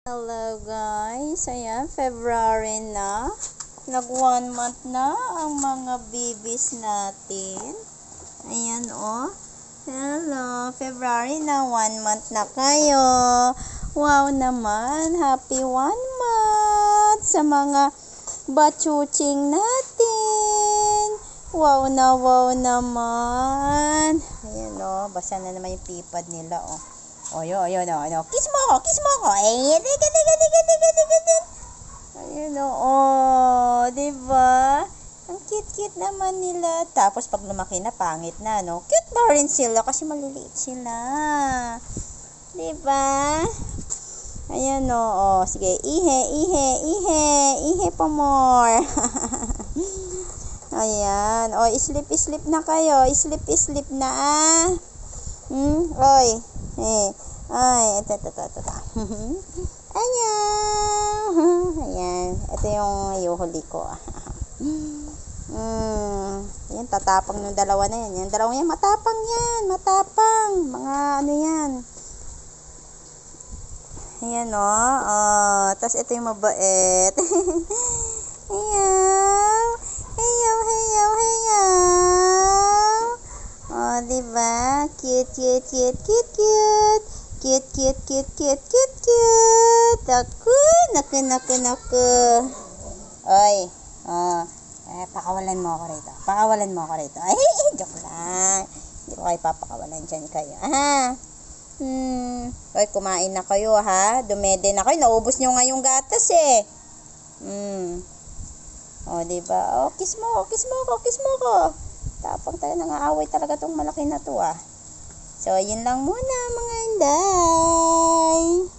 Hello guys, ayan, February na. Nag 1 month na ang mga babies natin. Ayan oh. Hello, February na, 1 month na kayo. Wow naman, happy 1 month sa mga bachuching natin. Wow naman. Ayan oh, basa na naman yung pipad nila oh. O, yun. Kiss mo ako. Ayun, ayun, diba? Ang cute naman nila. Tapos, pag lumaki na, pangit na, no? Cute pa rin sila kasi maliliit sila. Diba? Ayan, o. Sige, ihe pa more. Ayan. O, sleep na kayo. Sleep na, ah. Oy. Ay, ito. Ayan. Ito yung iuhuli ko. Yan, tatapang ng dalawa na yan. Yung dalawa yan, matapang. Mga ano yan. Ayan, tapos ito yung mabait. Heyaw. Diba? Cute. Naku. Oy. Pakawalan mo ako rito. Ay, joke lang. Hindi ko kayo papakawalan dyan kayo. Oy, kumain na kayo, ha? Dumede na kayo. Naubos nyo nga yung gatas, eh. Diba? Kiss mo ako. Tapang tayo, nangaaway talaga tong malaki na to, ah. So, yun lang muna, mga inday.